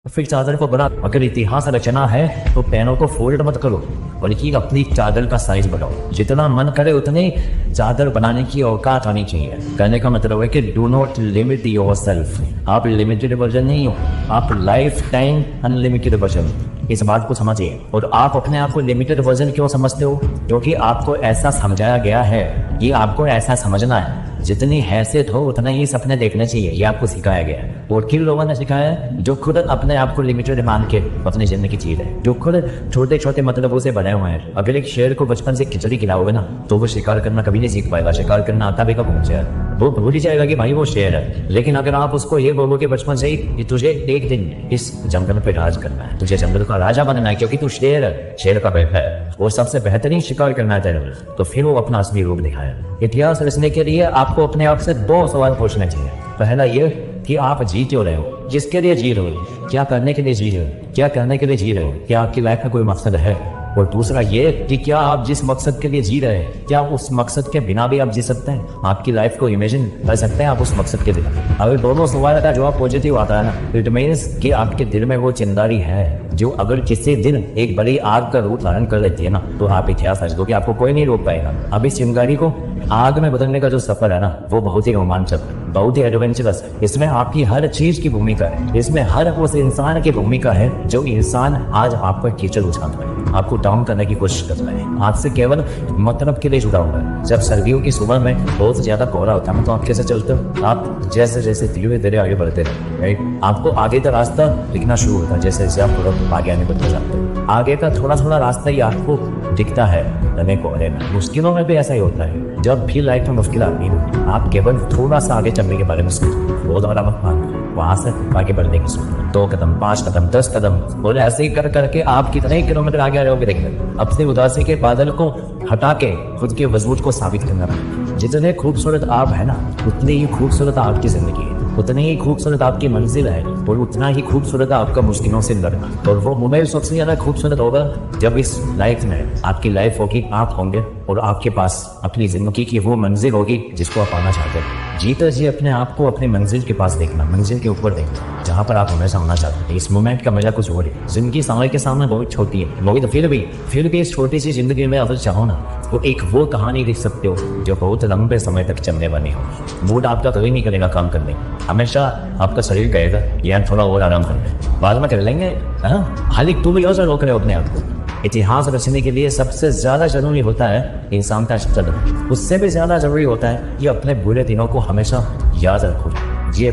फिर चादर को बना, अगर इतिहास रचना है तो पेनों को फोल्ड मत करो, बल्कि अपनी चादर का साइज बढ़ाओ। जितना मन करे उतनी चादर बनाने की औकात आनी चाहिए। कहने का मतलब है कि डू नॉट लिमिट योरसेल्फ। आप लिमिटेड वर्जन नहीं हो, आप लाइफ टाइम अनलिमिटेड वर्जन। इस बात को समझिए। और आप अपने आप को लिमिटेड वर्जन क्यों समझते हो? क्योंकि आपको ऐसा समझाया गया है कि आपको ऐसा समझना है, जितनी हैसियत हो उतना ही सपने देखने चाहिए। ये आपको सिखाया गया है। और किन लोगों ने सिखाया है? जो खुद अपने आप को लिमिटेड मान के अपनी जिंदगी जी रहे, जो खुद छोटे छोटे मतलबों से बने हुए हैं। अगर एक शेर को बचपन से खिचड़ी खिलाओगे ना, तो वो शिकार करना कभी नहीं सीख पाएगा। शिकार करना आता भी कब पहुंचे, वो भूल ही जाएगा कि भाई वो शेर है। लेकिन अगर आप उसको ये बोलोगे बचपन से ही कि तुझे एक दिन इस जंगल पे राज करना है, तुझे जंगल का राजा बनना है, क्योंकि तू शेर है, शेर का बेटा है, वो सबसे बेहतरीन शिकार करना है तेरे, तो फिर वो अपना असली रूप दिखाए। इतिहास रचने के लिए आपको अपने आप से 2 सवाल पूछने चाहिए। पहला ये कि आप जी क्यों रहे हो, जिसके लिए जी रहे हो, क्या करने के लिए जी रहे हो, क्या करने के लिए जी रहे हो, क्या आपकी लाइफ का कोई मकसद है। और दूसरा ये कि क्या आप जिस मकसद के लिए जी रहे हैं, क्या उस मकसद के बिना भी आप जी सकते हैं, आपकी लाइफ को इमेजिन कर सकते हैं आप उस मकसद के बिना। अगर दोनों सवाल का जवाब पॉजिटिव आता है ना, इट मीन्स कि आपके दिल में वो चिंगारी है जो अगर किसी दिन एक बड़ी आग का रूप धारण कर लेती है ना, तो आप इतिहास रच दो कि आपको कोई नहीं रोक पाएगा। अब इस चिंगारी को आग में बदलने का जो सफर है ना, वो बहुत ही रोमांचक है, बहुत ही एडवेंचरस है। इसमें आपकी हर चीज की भूमिका है, इसमें हर उस इंसान की भूमिका है जो इंसान आज आप पर कीचड़ उछालता है, आपको डाउन करने की कोशिश कर रहे हैं, हाथ से केवल मतलब के लिए जुड़ा हुआ है। जब सर्दियों की सुबह में बहुत ज्यादा कोहरा होता है तो आप कैसे चलते हो? आप जैसे जैसे धीरे धीरे आगे बढ़ते हैं, आपको आगे का रास्ता दिखना शुरू होता है। जैसे जैसे आप थोड़ा आगे आगे बढ़ते जाते हैं, आगे का थोड़ा थोड़ा रास्ता ही आपको दिखता है घने कोहरे में। मुश्किलों में भी ऐसा ही होता है। जब भी लाइफ में मुश्किल आती है, आप केवल थोड़ा सा आगे चलने के बारे में सोचो, बहुत ज्यादा मत मानो, वहां से आगे बढ़ने की सोचो। 2 कदम, 5 कदम, 10 कदम, और ऐसे ही कर करके आप कितने किलोमीटर आगे आ रहोगे देखते। अपनी उदासी के बादल को हटा के खुद के वजूद को साबित करना। जितने खूबसूरत आप है ना, उतनी ही खूबसूरत आपकी जिंदगी है, उतनी ही खूबसूरत आपकी मंजिल है, और उतना ही खूबसूरत आपका मुश्किलों से लड़ना। और वो मोमेंट सबसे ज्यादा खूबसूरत होगा जब इस लाइफ में आपकी लाइफ होगी, आप होंगे, और आपके पास अपनी जिंदगी की वो मंजिल होगी जिसको आप पाना चाहते हैं। जीते जी अपने आप को अपनी मंजिल के पास देखना, मंजिल के ऊपर देखना, जहाँ पर आप हमेशा होना चाहते हैं। इस मोमेंट का मजा कुछ और है। जिंदगी समय के सामने बहुत छोटी है, लोग तो फिर भी इस छोटी सी जिंदगी में अगर चाहो ना, तो एक वो कहानी लिख सकते हो जो बहुत लंबे समय तक चलने वाली हो। मूड आपका कभी नहीं करेगा काम करने, हमेशा आपका शरीर कहेगा यार थोड़ा और आराम करना, बाद में कर लेंगे। हाल तू भी और रोक रहे हो अपने आप को। इतिहास रचने के लिए सबसे ज्यादा जरूरी होता है इंसान का स्ट्रगल। उससे भी ज्यादा जरूरी होता है कि अपने बुरे दिनों को हमेशा याद रखो। ये